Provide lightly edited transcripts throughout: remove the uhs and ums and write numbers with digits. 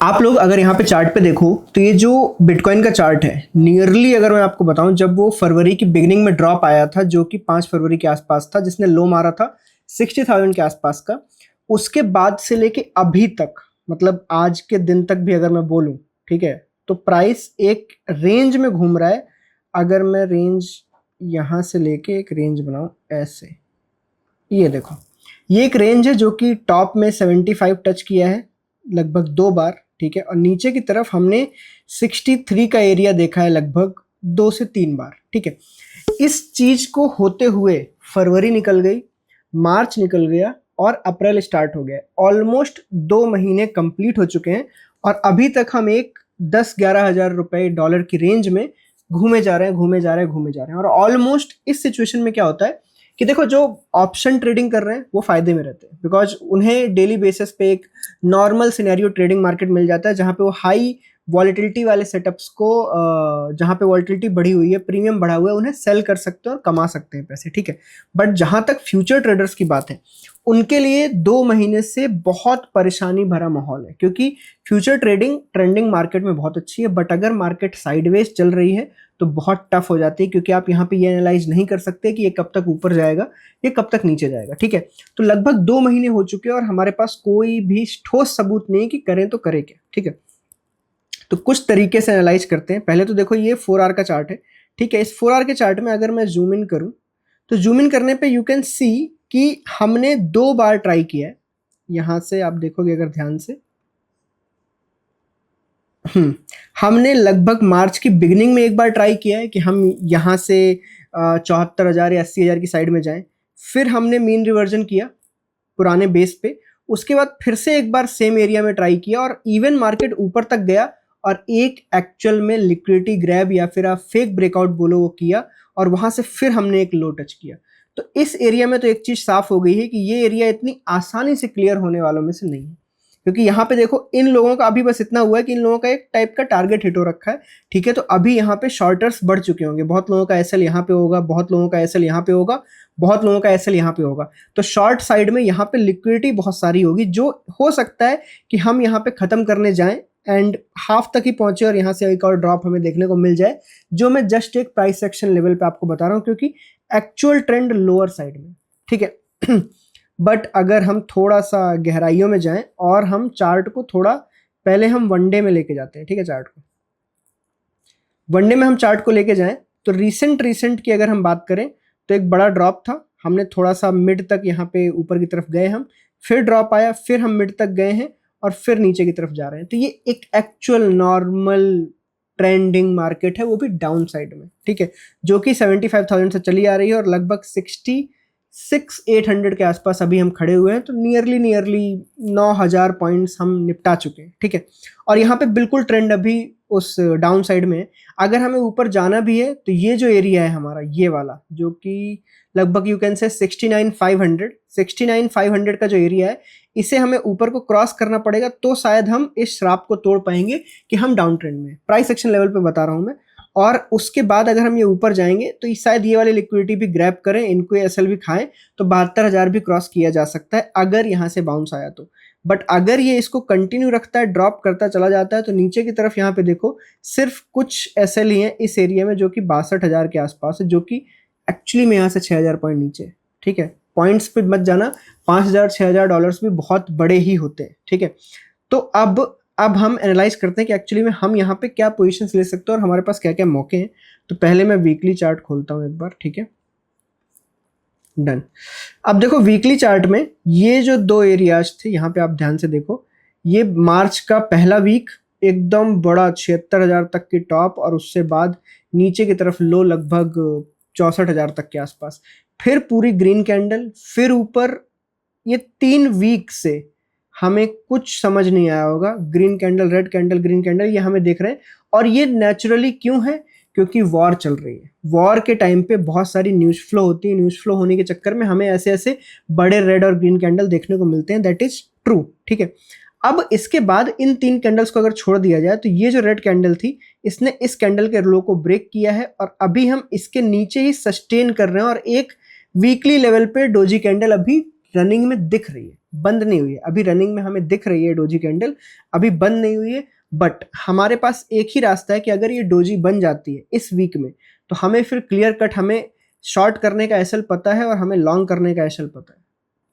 आप लोग अगर यहाँ पे चार्ट पे देखो तो ये जो बिटकॉइन का चार्ट है, नियरली अगर मैं आपको बताऊं, जब वो फरवरी की बिगनिंग में ड्रॉप आया था जो कि 5 फरवरी के आसपास था, जिसने लो मारा था 60,000 के आसपास का, उसके बाद से लेके अभी तक, मतलब आज के दिन तक भी अगर मैं बोलूं, ठीक है, तो प्राइस एक रेंज में घूम रहा है। अगर मैं रेंज यहाँ से लेके एक रेंज बनाऊं ऐसे, ये देखो, ये एक रेंज है जो कि टॉप में 75 टच किया है लगभग 2 बार, ठीक है, और नीचे की तरफ हमने 63 का एरिया देखा है लगभग 2 से 3 बार, ठीक है। इस चीज को होते हुए फरवरी निकल गई, मार्च निकल गया और अप्रैल स्टार्ट हो गया। ऑलमोस्ट 2 महीने कंप्लीट हो चुके हैं और अभी तक हम एक 10-11 हजार रुपए डॉलर की रेंज में घूमे जा रहे हैं, घूमे जा रहे हैं, घूमे जा रहे हैं। और ऑलमोस्ट इस सिचुएशन में क्या होता है कि देखो, जो ऑप्शन ट्रेडिंग कर रहे हैं वो फायदे में रहते हैं, बिकॉज उन्हें डेली बेसिस पे एक नॉर्मल सिनेरियो ट्रेडिंग मार्केट मिल जाता है जहां पे वो हाई वॉलेटिलिटी वाले सेटअप्स को, जहां पे वॉलेटिलिटी बढ़ी हुई है, प्रीमियम बढ़ा हुआ है, उन्हें सेल कर सकते हैं और कमा सकते हैं पैसे, ठीक है। बट जहां तक फ्यूचर ट्रेडर्स की बात है, उनके लिए 2 महीने से बहुत परेशानी भरा माहौल है, क्योंकि फ्यूचर ट्रेडिंग ट्रेंडिंग मार्केट में बहुत अच्छी है, बट अगर मार्केट साइडवेज चल रही है तो बहुत टफ हो जाती है, क्योंकि आप यहाँ पे ये एनालाइज नहीं कर सकते कि ये कब तक ऊपर जाएगा, ये कब तक नीचे जाएगा, ठीक है। तो लगभग 2 महीने हो चुके हैं और हमारे पास कोई भी ठोस सबूत नहीं है कि करें तो करें क्या, ठीक है। तो कुछ तरीके से एनालाइज करते हैं। पहले तो देखो, ये 4 आवर का चार्ट है, ठीक है। इस 4 आवर के चार्ट में अगर मैं जूम इन करूं तो जूम इन करने पे यू कैन सी कि हमने 2 बार ट्राई किया है। यहां से आप देखोगे अगर ध्यान से, हमने लगभग मार्च की बिगिनिंग में एक बार ट्राई किया है कि हम यहाँ से 74,000 या 80,000 की साइड में जाएं। फिर हमने मीन रिवर्जन किया पुराने बेस पे, उसके बाद फिर से एक बार सेम एरिया में ट्राई किया और इवन मार्केट ऊपर तक गया और एक एक्चुअल में लिक्विडिटी ग्रैब या फिर आप फेक ब्रेकआउट बोलो वो किया, और वहां से फिर हमने एक लो टच किया। तो इस एरिया में तो एक चीज साफ हो गई है कि ये एरिया इतनी आसानी से क्लियर होने वालों में से नहीं है, क्योंकि यहाँ पे देखो, इन लोगों का अभी बस इतना हुआ है कि इन लोगों का एक टाइप का टारगेट हिट हो रखा है, ठीक है। तो अभी यहाँ पे शॉर्टर्स बढ़ चुके होंगे, बहुत लोगों का एसएल यहाँ पे होगा, बहुत लोगों का एसएल यहाँ पे होगा, बहुत लोगों का एसएल यहाँ पे होगा। तो शॉर्ट साइड में यहाँ पे लिक्विडिटी बहुत सारी होगी, जो हो सकता है कि हम यहाँ पे खत्म करने जाएं एंड हाफ तक ही पहुंचे और यहाँ से एक और ड्रॉप हमें देखने को मिल जाए, जो मैं जस्ट एक प्राइस एक्शन लेवल पे आपको बता रहा हूँ, क्योंकि एक्चुअल ट्रेंड लोअर साइड में, ठीक है। बट अगर हम थोड़ा सा गहराइयों में जाएं और हम चार्ट को थोड़ा, पहले हम वनडे में लेके जाते हैं, ठीक है। चार्ट को वनडे में हम चार्ट को लेके जाएं तो रिसेंट की अगर हम बात करें तो एक बड़ा ड्रॉप था, हमने थोड़ा सा मिड तक यहाँ पे ऊपर की तरफ गए, हम फिर ड्रॉप आया, फिर हम मिड तक गए हैं और फिर नीचे की तरफ जा रहे हैं। तो ये एक एक्चुअल नॉर्मल ट्रेंडिंग मार्केट है, वो भी डाउन साइड में, ठीक है, जो कि 75,000 से चली आ रही है और लगभग 66,800 के आसपास अभी हम खड़े हुए हैं। तो नियरली 9,000 पॉइंट्स हम निपटा चुके हैं, ठीक है। और यहाँ पे बिल्कुल ट्रेंड अभी उस डाउन साइड में है। अगर हमें ऊपर जाना भी है तो ये जो एरिया है हमारा, ये वाला, जो कि लगभग यू कैन से 69,500 का जो एरिया है, इसे हमें ऊपर को क्रॉस करना पड़ेगा, तो शायद हम इस श्राप को तोड़ पाएंगे कि हम डाउन ट्रेंड में, प्राइस एक्शन लेवल पे बता रहा हूं मैं। और उसके बाद अगर हम ये ऊपर जाएंगे तो शायद ये वाली लिक्विडिटी भी ग्रैब करें, इनको एसएल भी खाएं, तो 72,000 भी क्रॉस किया जा सकता है अगर यहाँ से बाउंस आया तो। बट अगर ये इसको कंटिन्यू रखता है, ड्रॉप करता चला जाता है, तो नीचे की तरफ यहाँ पे देखो सिर्फ कुछ एसएल ही है इस एरिया में, जो कि 62,000 के आसपास है, जो कि एक्चुअली में यहाँ से 6,000 पॉइंट नीचे, ठीक है। पॉइंट्स पे मत जाना, 5,000-6,000 डॉलर्स भी बहुत बड़े ही होते हैं, ठीक है। तो अब हम एनालाइज करते हैं कि एक्चुअली में हम यहाँ पे क्या पोजीशंस ले सकते हैं और हमारे पास क्या क्या मौके हैं। तो पहले मैं वीकली चार्ट खोलता हूँ एक बार, ठीक है, डन। अब देखो वीकली चार्ट में ये जो 2 एरियाज थे, यहाँ पे आप ध्यान से देखो, ये मार्च का पहला वीक एकदम बड़ा 76,000 तक की टॉप, और उससे बाद नीचे की तरफ लो लगभग 64,000 तक के आसपास, फिर पूरी ग्रीन कैंडल, फिर ऊपर। ये 3 वीक से हमें कुछ समझ नहीं आया होगा, green candle, red candle, green candle, ये हमें देख रहे हैं। और ये नेचुरली क्यों है? क्योंकि वॉर चल रही है। वॉर के टाइम पे बहुत सारी न्यूज़ फ्लो होती है, न्यूज़ फ्लो होने के चक्कर में हमें ऐसे ऐसे बड़े रेड और ग्रीन कैंडल देखने को मिलते हैं, दैट इज ट्रू, ठीक है। अब इसके बाद इन 3 कैंडल्स को अगर छोड़ दिया जाए तो ये जो रेड कैंडल थी, इसने इस कैंडल के लो को ब्रेक किया है और अभी हम इसके नीचे ही सस्टेन कर रहे हैं, और एक वीकली लेवल पे डोजी कैंडल अभी रनिंग में दिख रही है, बंद नहीं हुई है। अभी रनिंग में हमें दिख रही है डोजी कैंडल, अभी बंद नहीं हुई है। बट हमारे पास एक ही रास्ता है कि अगर ये डोजी बन जाती है इस वीक में, तो हमें फिर क्लियर कट हमें शॉर्ट करने का एसएल पता है और हमें लॉन्ग करने का एसएल पता है।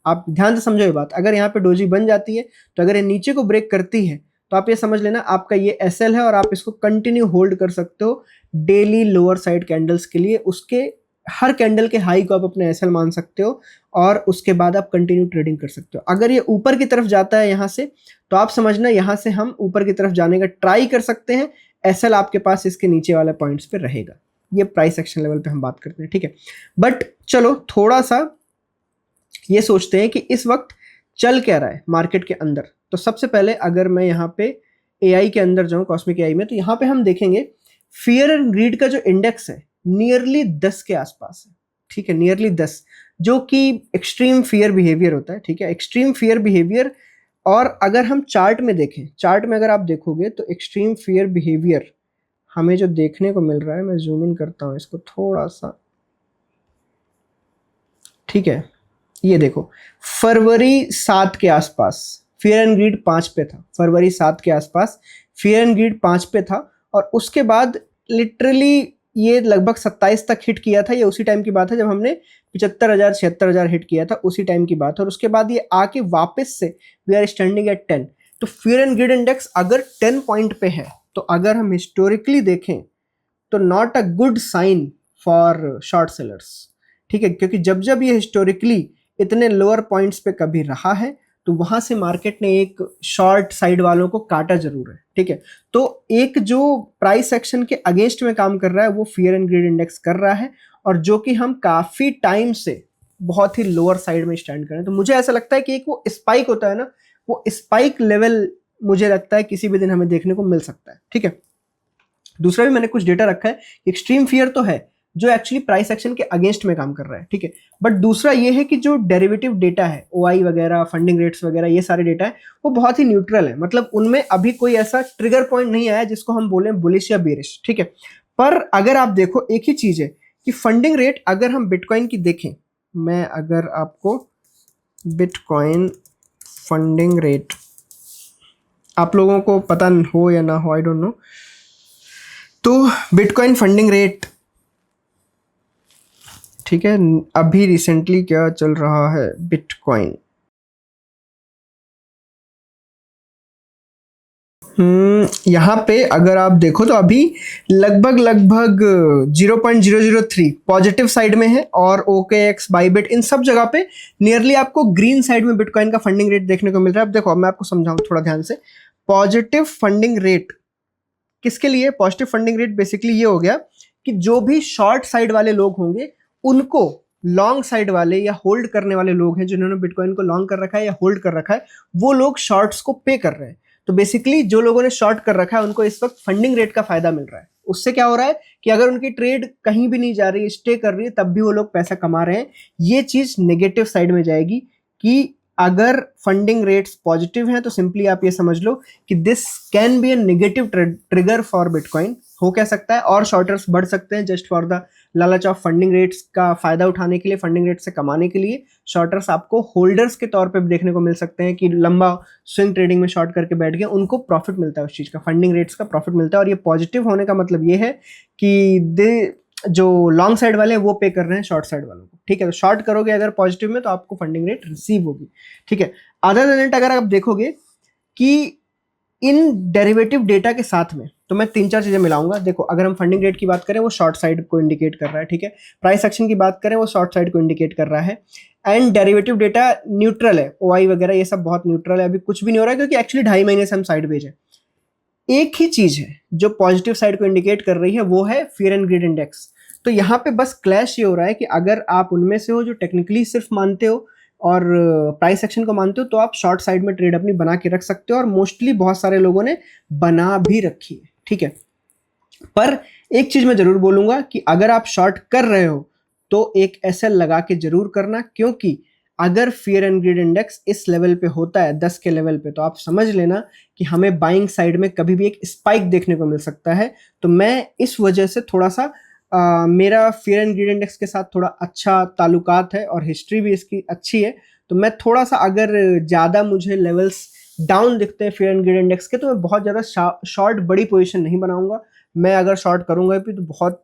आप ध्यान से समझो ये बात, अगर यहाँ पे डोजी बन जाती है तो अगर ये नीचे को ब्रेक करती है तो आप ये समझ लेना आपका ये एसएल है और आप इसको कंटिन्यू होल्ड कर सकते हो डेली लोअर साइड कैंडल्स के लिए। उसके हर कैंडल के हाई को आप अपने एसएल मान सकते हो और उसके बाद आप कंटिन्यू ट्रेडिंग कर सकते हो। अगर ये ऊपर की तरफ जाता है यहाँ से, तो आप समझना यहाँ से हम ऊपर की तरफ जाने का ट्राई कर सकते हैं। एसएल आपके पास इसके नीचे वाले पॉइंट्स पे रहेगा। ये प्राइस एक्शन लेवल पे हम बात करते हैं, ठीक है। बट चलो थोड़ा सा ये सोचते हैं कि इस वक्त चल क्या रहा है मार्केट के अंदर। तो सबसे पहले अगर मैं यहाँ पे एआई के अंदर जाऊँ, कॉस्मिक एआई में, तो यहाँ पे हम देखेंगे फियर एंड ग्रीड का जो इंडेक्स है नियरली 10 के आसपास है, ठीक है, नियरली 10, जो कि एक्सट्रीम फियर बिहेवियर होता है, ठीक है, एक्सट्रीम फियर बिहेवियर। और अगर हम चार्ट में देखें, चार्ट में अगर आप देखोगे तो एक्सट्रीम फियर बिहेवियर हमें जो देखने को मिल रहा है, मैं जूम इन करता हूँ इसको थोड़ा सा, ठीक है, ये देखो फरवरी 7 के आसपास फियर एंड ग्रीड 5 पे था, फरवरी 7 के आसपास फियर एंड ग्रीड 5 पे था और उसके बाद लिटरली ये लगभग 27 तक हिट किया था। ये उसी टाइम की बात है जब हमने 75,000 76,000 हिट किया था, उसी टाइम की बात है। और उसके बाद ये आके वापस से वी आर स्टैंडिंग एट 10। तो फियर एंड ग्रीड इंडेक्स अगर 10 पॉइंट पे है तो अगर हम हिस्टोरिकली देखें तो not a good sign for short sellers, ठीक है, क्योंकि जब जब ये हिस्टोरिकली इतने लोअर पॉइंट्स पे कभी रहा है तो वहां से मार्केट ने एक शॉर्ट साइड वालों को काटा जरूर है, ठीक है। तो एक जो प्राइस एक्शन के अगेंस्ट में काम कर रहा है वो फियर एंड ग्रीड इंडेक्स कर रहा है, और जो कि हम काफी टाइम से बहुत ही लोअर साइड में स्टैंड कर रहे हैं। तो मुझे ऐसा लगता है कि एक वो स्पाइक होता है ना, वो स्पाइक लेवल मुझे लगता है किसी भी दिन हमें देखने को मिल सकता है, ठीक है। दूसरा भी मैंने कुछ डेटा रखा है, एक्सट्रीम फियर तो है जो एक्चुअली प्राइस एक्शन के अगेंस्ट में काम कर रहा है, ठीक है। बट दूसरा ये है कि जो डेरिवेटिव डेटा है, ओआई वगैरह, फंडिंग रेट्स वगैरह, ये सारे डेटा है वो बहुत ही न्यूट्रल है। मतलब उनमें अभी कोई ऐसा ट्रिगर पॉइंट नहीं आया जिसको हम बोले बुलिश या बेरिश, ठीक है। पर अगर आप देखो एक ही चीज है कि फंडिंग रेट अगर हम बिटकॉइन की देखें, मैं अगर आपको बिटकॉइन फंडिंग रेट, आप लोगों को पता हो या ना हो, आई डोंट नो, तो बिटकॉइन फंडिंग रेट, ठीक है, अभी रिसेंटली क्या चल रहा है बिटकॉइन, यहाँ पे अगर आप देखो तो अभी लगभग 0.003 पॉजिटिव साइड में है, और OKX, बाइबिट, इन सब जगह पे नियरली आपको ग्रीन साइड में बिटकॉइन का फंडिंग रेट देखने को मिल रहा है। अब देखो, अब मैं आपको समझाऊं थोड़ा ध्यान से। पॉजिटिव फंडिंग रेट किसके लिए? पॉजिटिव फंडिंग रेट बेसिकली ये हो गया कि जो भी शॉर्ट साइड वाले लोग होंगे उनको लॉन्ग साइड वाले या होल्ड करने वाले लोग हैं जिन्होंने बिटकॉइन को लॉन्ग कर रखा है या होल्ड कर रखा है, वो लोग शॉर्ट्स को पे कर रहे हैं। तो बेसिकली जो लोगों ने शॉर्ट कर रखा है उनको इस वक्त फंडिंग रेट का फायदा मिल रहा है। उससे क्या हो रहा है कि अगर उनकी ट्रेड कहीं भी नहीं जा रही है, स्टे कर रही है, तब भी वो लोग पैसा कमा रहे हैं। ये चीज नेगेटिव साइड में जाएगी कि अगर फंडिंग रेट्स पॉजिटिव हैं तो सिंपली आप ये समझ लो कि this can be A negative trigger for bitcoin. हो क्या सकता है, और शॉर्टर्स बढ़ सकते हैं जस्ट फॉर द लालच ऑफ फंडिंग रेट्स का फायदा उठाने के लिए, फंडिंग रेट से कमाने के लिए। शॉर्टर्स आपको होल्डर्स के तौर पे भी देखने को मिल सकते हैं कि लंबा स्विंग ट्रेडिंग में शॉर्ट करके बैठ गए, उनको प्रॉफिट मिलता है उस चीज का, फंडिंग रेट्स का प्रॉफिट मिलता है। और ये पॉजिटिव होने का मतलब ये है कि जो लॉन्ग साइड वाले हैं वो पे कर रहे हैं शॉर्ट साइड वालों को, ठीक है। तो शॉर्ट करोगे अगर पॉजिटिव में तो आपको फंडिंग रेट रिसीव होगी, ठीक है। अदर देन इट अगर आप देखोगे कि इन डेरिवेटिव डेटा के साथ में, तो मैं 3-4 चीजें मिलाऊंगा। देखो, अगर हम फंडिंग रेट की बात करें वो शॉर्ट साइड को इंडिकेट कर रहा है, ठीक है। प्राइस एक्शन की बात करें वो शॉर्ट साइड को इंडिकेट कर रहा है, एंड डेरिवेटिव डेटा न्यूट्रल है, ओआई वगैरह ये सब बहुत न्यूट्रल है, अभी कुछ भी नहीं हो रहा है क्योंकि एक्चुअली 2.5 महीने से हम साइड बेच है। एक ही चीज है जो पॉजिटिव साइड को इंडिकेट कर रही है, वो है फियर एंड ग्रीड इंडेक्स। तो यहाँ पे बस क्लैश ये हो रहा है कि अगर आप उनमें से हो जो टेक्निकली सिर्फ मानते हो और प्राइस एक्शन को मानते हो, तो आप शॉर्ट साइड में ट्रेड अपनी बना के रख सकते हो, और मोस्टली बहुत सारे लोगों ने बना भी रखी है, ठीक है। पर एक चीज मैं जरूर बोलूंगा कि अगर आप शॉर्ट कर रहे हो तो एक एसएल लगा के जरूर करना, क्योंकि अगर फियर एंड ग्रीड इंडेक्स इस लेवल पे होता है 10 के लेवल पे, तो आप समझ लेना कि हमें बाइंग साइड में कभी भी एक स्पाइक देखने को मिल सकता है। तो मैं इस वजह से थोड़ा सा मेरा फियर एंड ग्रीड इंडेक्स के साथ थोड़ा अच्छा ताल्लुकात है और हिस्ट्री भी इसकी अच्छी है, तो मैं थोड़ा सा अगर ज़्यादा मुझे लेवल्स डाउन दिखते हैं फियर एंड ग्रीड इंडेक्स के, तो मैं बहुत ज़्यादा शॉर्ट बड़ी पोजीशन नहीं बनाऊंगा। मैं अगर शॉर्ट करूंगा भी तो बहुत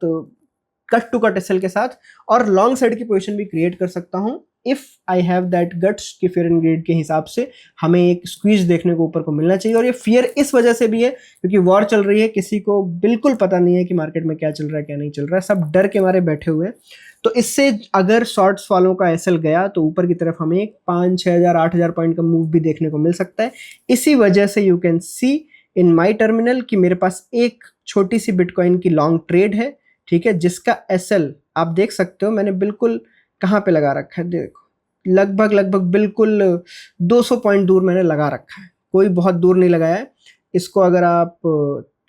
कट टू कट एसएल के साथ, और लॉन्ग साइड की पोजीशन भी क्रिएट कर सकता हूं if I have that guts कि फियर एंड ग्रीड के हिसाब से हमें एक स्क्वीज देखने को ऊपर को मिलना चाहिए। और ये फियर इस वजह से भी है क्योंकि वॉर चल रही है, किसी को बिल्कुल पता नहीं है कि मार्केट में क्या चल रहा है क्या नहीं चल रहा है, सब डर के मारे बैठे हुए हैं। तो इससे अगर शॉर्ट्स वालों का एसएल गया तो ऊपर की तरफ हमें 5-6 हज़ार 8 हज़ार पॉइंट का मूव भी देखने को मिल सकता है। इसी वजह से you can see in my terminal कि मेरे पास एक छोटी सी बिटकॉइन की लॉन्ग ट्रेड है, ठीक है, जिसका एसएल आप देख सकते हो मैंने बिल्कुल कहाँ पे लगा रखा है, देखो लगभग बिल्कुल 200 पॉइंट दूर मैंने लगा रखा है, कोई बहुत दूर नहीं लगाया है इसको। अगर आप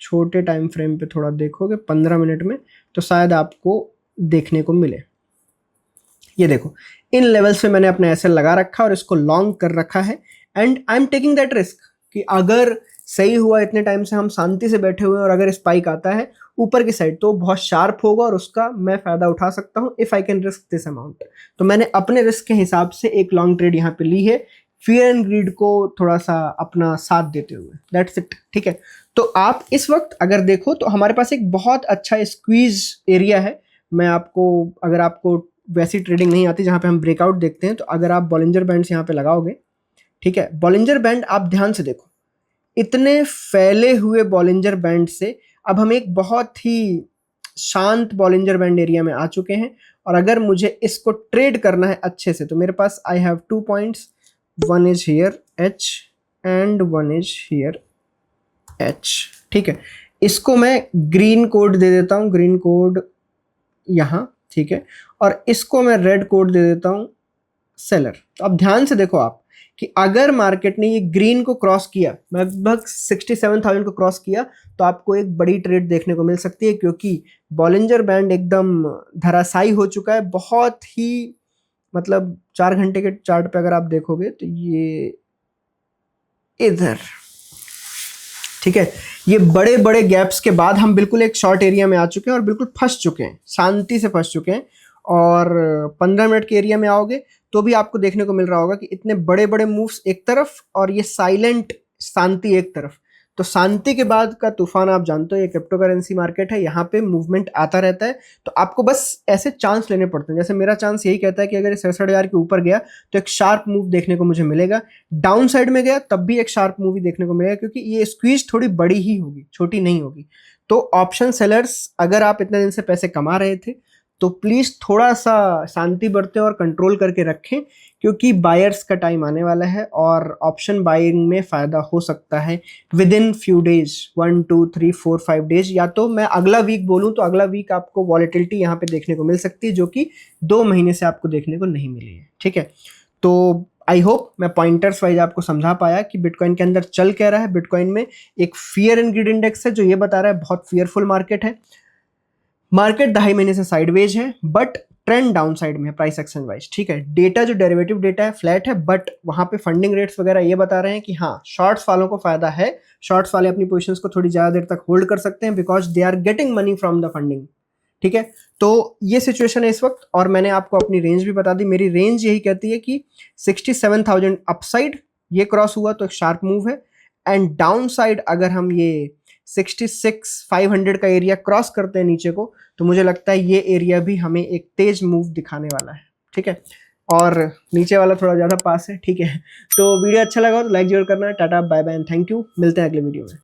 छोटे टाइम फ्रेम पे थोड़ा देखोगे 15 मिनट में तो शायद आपको देखने को मिले। ये देखो इन लेवल्स पे मैंने अपना एसएल लगा रखा और इसको लॉन्ग कर रखा है, and I am taking that risk कि अगर सही हुआ, इतने टाइम से हम शांति से बैठे हुए हैं और अगर स्पाइक आता है ऊपर की साइड तो बहुत शार्प होगा और उसका मैं फायदा उठा सकता हूं if I can risk this amount. तो मैंने अपने रिस्क के हिसाब से एक लॉन्ग ट्रेड यहाँ पे ली है फियर एंड ग्रीड को थोड़ा सा अपना साथ देते हुए, दैट्स इट, ठीक है। तो आप इस वक्त अगर देखो तो हमारे पास एक बहुत अच्छा स्क्वीज एरिया है। मैं आपको, अगर आपको वैसी ट्रेडिंग नहीं आती जहाँ पे हम ब्रेकआउट देखते हैं, तो अगर आप बॉलिंजर बैंड्स यहाँ पे लगाओगे, ठीक है, बॉलिंजर बैंड आप ध्यान से देखो, इतने फैले हुए बॉलिंजर बैंड से अब हम एक बहुत ही शांत बॉलिंजर बैंड एरिया में आ चुके हैं। और अगर मुझे इसको ट्रेड करना है अच्छे से तो मेरे पास I have 2 points, one is here H and one is here H, ठीक है। इसको मैं ग्रीन कोड दे देता हूँ, ग्रीन कोड यहाँ, ठीक है, और इसको मैं रेड कोड दे देता हूँ सेलर। तो अब ध्यान से देखो आप कि अगर मार्केट ने ये ग्रीन को क्रॉस किया, लगभग 67,000 को क्रॉस किया, तो आपको एक बड़ी ट्रेड देखने को मिल सकती है क्योंकि बॉलिंजर बैंड एकदम धराशायी हो चुका है। बहुत ही मतलब 4 घंटे के चार्ट पे अगर आप देखोगे तो ये इधर, ठीक है, ये बड़े बड़े गैप्स के बाद हम बिल्कुल एक शॉर्ट एरिया में आ चुके हैं और बिल्कुल फंस चुके हैं, शांति से फंस चुके हैं। और 15 मिनट के एरिया में आओगे तो भी आपको देखने को मिल रहा होगा कि इतने बड़े बड़े मूव्स एक तरफ और ये साइलेंट शांति एक तरफ। तो शांति के बाद का तूफान आप जानते हो, ये क्रिप्टो करेंसी मार्केट है, यहाँ पे मूवमेंट आता रहता है। तो आपको बस ऐसे चांस लेने पड़ते हैं, जैसे मेरा चांस यही कहता है कि अगर 67,000 के ऊपर गया तो एक शार्प मूव देखने को मुझे मिलेगा, डाउन साइड में गया तब भी एक शार्प मूव ही देखने को मिलेगा क्योंकि ये स्क्वीज थोड़ी बड़ी ही होगी, छोटी नहीं होगी। तो ऑप्शन सेलर्स, अगर आप इतने दिन से पैसे कमा रहे थे तो प्लीज़ थोड़ा सा शांति बरतें और कंट्रोल करके रखें क्योंकि बायर्स का टाइम आने वाला है और ऑप्शन बाइंग में फ़ायदा हो सकता है with in few days, 1 2 3 4 5 days. या तो मैं अगला वीक बोलूं तो अगला वीक आपको वॉलेटिलिटी यहाँ पे देखने को मिल सकती है जो कि 2 महीने से आपको देखने को नहीं मिली है, ठीक है। तो आई होप मैं पॉइंटर्स वाइज आपको समझा पाया कि बिटकॉइन के अंदर चल क्या रहा है। बिटकॉइन में एक फियर एंड ग्रीड इंडेक्स है जो ये बता रहा है बहुत फियरफुल मार्केट है, मार्केट 2.5 महीने से साइडवेज है बट ट्रेंड डाउन साइड में है प्राइस एक्शन वाइज, ठीक है। डेटा जो डेरिवेटिव डेटा है फ्लैट है बट वहां पे फंडिंग रेट्स वगैरह ये बता रहे हैं कि हाँ शॉर्ट्स वालों को फायदा है, शॉर्ट्स वाले अपनी पोजीशंस को थोड़ी ज्यादा देर तक होल्ड कर सकते हैं because they are getting money from the funding, ठीक है। तो ये सिचुएशन है इस वक्त और मैंने आपको अपनी रेंज भी बता दी। मेरी रेंज यही कहती है कि 67,000 अपसाइड ये क्रॉस हुआ तो एक शार्प मूव है, एंड डाउन साइड अगर हम ये 66,500 का एरिया क्रॉस करते हैं नीचे को तो मुझे लगता है ये एरिया भी हमें एक तेज मूव दिखाने वाला है, ठीक है। और नीचे वाला थोड़ा ज़्यादा पास है, ठीक है। तो वीडियो अच्छा लगा तो लाइक जरूर करना है। Tata bye bye and thank you, मिलते हैं अगले वीडियो में।